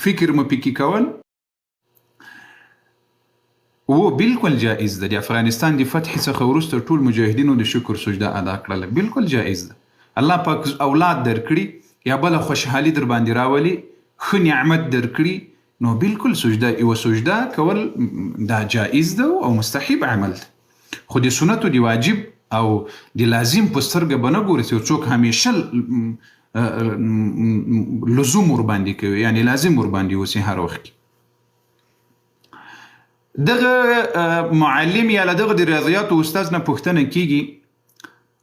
فکر مو پکې کول بالکل جایز ده. د افغانستان د فتح څخه وروسته ټول مجاهدینو د شکر سجده ادا کړله، بالکل جایز ده. الله پاک اولاد درکړي یا بله خوشحالي در باندې راولي، ښه نعمت درکړي، نو بالکل یوه سجده کول دا جایز ده او مستحب عمل ده. خو د سنتو د واجب او د لازم په سترګه به نه ګوري چې څوک همیشه لزوم ورباندې کوي، یعنی لازم ورباندې اوسي هر وخت کې. دغه معلم یا له دغه د ریاضیاتو استاذ نه پوښتنه کیږي،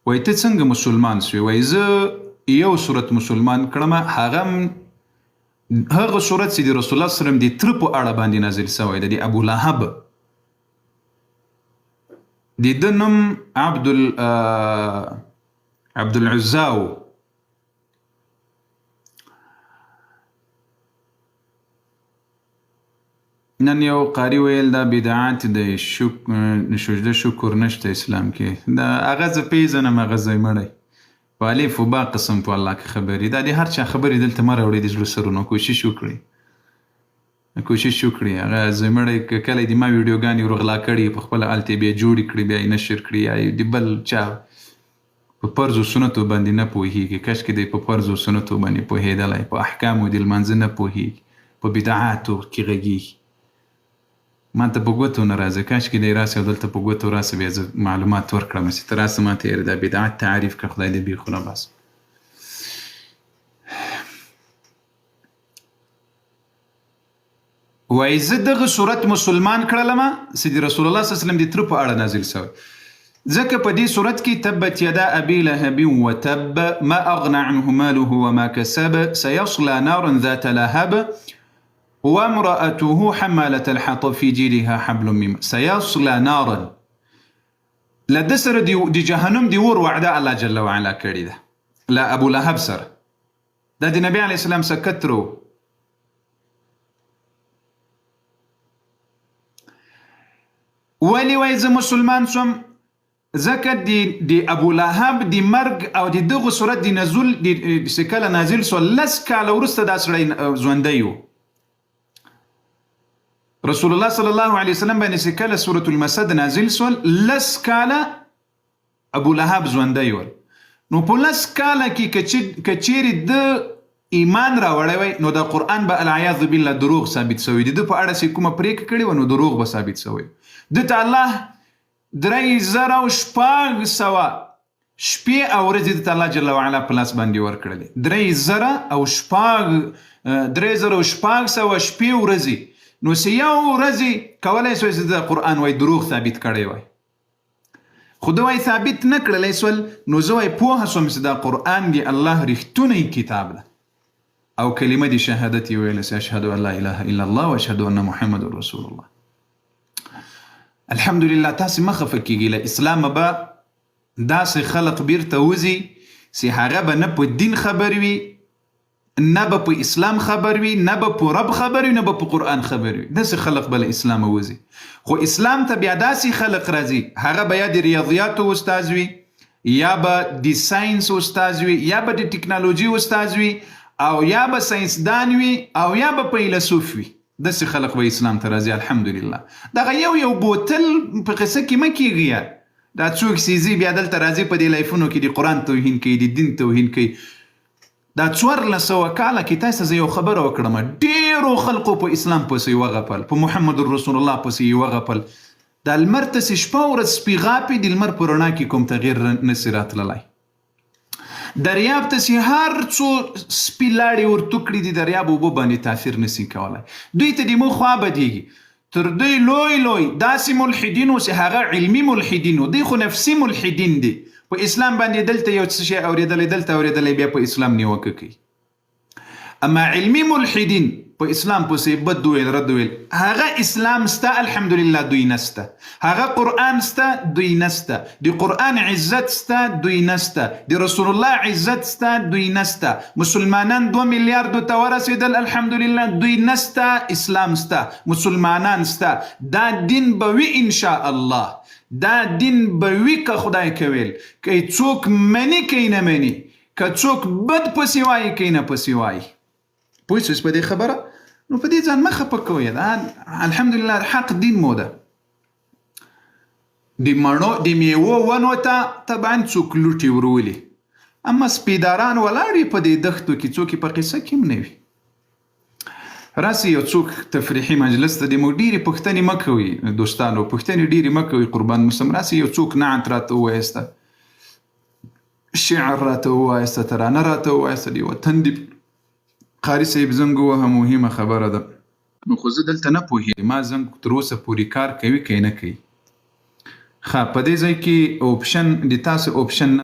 وایي ته څنګه مسلمان سوې؟ وایي زه یو صورت مسلمان کړم، هغه صورت چې د رسول الله صلی الله علیه وسلم د تره په اړه باندې نازل شوی دی، د ابو لهب. د ده نوم عبدالعزا و. نن یو قاری ویل دا بدعات دی، سجده شکر نشته اسلام کې. دا هغه زه پیژنم، هغه ځای مړی په الف و با قسم په الله کې خبرې. دا د هر چا خبرې دلته مه راوړئ د زړه سرونه. کوشش وکړئ هغه ځای مړی که کله د ما ویډیوګانې ورغلا کړي په خپله هلته بیا جوړې کړي، بیا یې نشر کړي، یا د بل چا په فرض و سنتو باندې نه پوهېږي. کاشکې دی په فرض و سنتو باندې پوهېدلی، په احکامو د لمانځه نه پوهېږي، په بدعاتو کې غږېږي. ما ته په ګوتو نه راځي، کاشکې دی راسي او دلته په ګوتو راسي، بیا زه معلومات ورکړم چې ته راسه ما ته یې دا بدعت تعریف کړه، خدای دې بېخونه بس. وایي زه دغه صورت مسلمان کړلم چې د رسول الله صلی الله علیه وسلم د تره په اړه نازل شوی، ځکه په دې صورت کې تبت یدا ابي لهب وتب ما اغنى عنه ماله وما كسب سيصلى نارا ذات لهب وامرأته حمالة الحطب في جيدها حبل من سيصلى نارا. لده سره د جهنم د اور وعده الله جل وعلا کړې ده لا ابو لهب سره. دا د نبی علیه السلام سکترو. ولی وای زه مسلمان شوم ځکه د ابو لهب د مرګ او د دغه صورت د نزول چې کله نازل شو 10 کاله وروسته دا سړی ژوندی و. رسول الله صلی الله علیه وسلم باندې چې کله سورة المسد نازل شول 10 کاله ابو لهب ژوندی ول. نو په 10 کاله کې که چیرې د ایمان راوړی وی نو د قرآن به العیاذ بالله دروغ ثابت شوی. د ده په اړه چې کومه پرېکړه کړې وه نو دروغ به ثابت شوی. دته الله 3,400 شپې او ورځې دته الله جل وعلا په لاس باندې ورکړلې. 3,400 شپې ورځې. نو چې یو ورځې کولی شوی چې د قرآن وای دروغ ثابت کړی وای، خو ده وای ثابت نه کړلی شول. نو زه وای پوهه شوم چې دا قرآن د الله رښتونی کتاب ده او کلمه د شهادت یې ویله چې اشهد ان لا اله الا الله و اشهد ان محمد رسول الله. الحمدلله. تاسې مه خفه کېږئ، له اسلامه به داسې خلق بیرته وځي چې هغه به نه په دین خبر وي، نه به په اسلام خبر وي، نه به په رب خبر وي، نه به په قرآن خبر وي. داسې خلق به له اسلامه وځي. خو اسلام ته بیا داسې خلق راځي، هغه به یا د ریاضیاتو استاذ وي، یا به د ساینس استاذ وي، یا به د ټکنالوژي استاذ وي، او یا به ساینسدان وي، او یا به فیلسوف وي. داسې خلق به اسلام ته راځي. الحمدلله. دغه یو بوتل په قصه کې مه کېږي. دا څوک چې بیا دلته راځي په دې لایفونو کې د قرآن توهین کوي، د دین توهین کوي. دا 1400 کاله کې تاسو زه یو خبره وکړم، ډېرو خلقو په اسلام پسې وغپل، په محمد رسول الله پسې وغپل. د لمر ته چې شپه ورځ سپي غاپي، د لمر په رڼا کې کوم تغییر نسي راتللی. دریاب ته چې هر څو سپي لاړې ورتو کړي، د دریاب اوبه باندې تاثیر نسي کولی. دوی ته د مو خوا بدېږي. تر دوی لوی داسې ملحدین و چې هغه علمي ملحدین و، دوی خو نفسي ملحدین دي. په اسلام باندې دلته یو څه شی اورېدلی، دلته اورېدلی، بیا په اسلام نیوکه کوي. اما علمي ملحدین په اسلام پسې بد ویل، رد ویل، هغه اسلام سته الحمدلله دوی نسته، هغه قرآن سته دوی نسته، د قرآن عزت سته دوی نسته، د رسول الله عزت سته دوی نسته، مسلمانان 2 میلیارډو ته ورسېدل الحمدلله دوی نسته، اسلام سته، مسلمانان سته. دا دین به وي انشاء الله، دا دین به وي که خدای کویل. که څوک مني که نه مني، که څوک بد پسې وایي که نه پسې وایي. پوه شوئ په دې خبره؟ نو په دې ځان مه خفه کوئ. دا الحمدلله حق دین مو ده. د میوو ونو ته طبعا څوک لوټي ورولي، اما سپیداران ولاړ په دې دښتو کې، څوک په قصه کې هم نه وي. راسي یو څوک تفریحي مجلس ته د موږ ډېرې پوښتنې مه کوئ دوستانو، پوښتنې ډېرې مه کوئ قربان مسلم. راسي یو څوک نعت راته ووایسته، شعر راته ووایسته، ترانه راته ووایسته، د وطن د قاري صاحب زنګ ووهه مهمه خبره ده. نو خو زه دلته نه پوهېږم ما زنګ تر اوسه پورې کار کوي که نه کوي. ښه په دې ځای کې اوپشن د تاسو اوپشن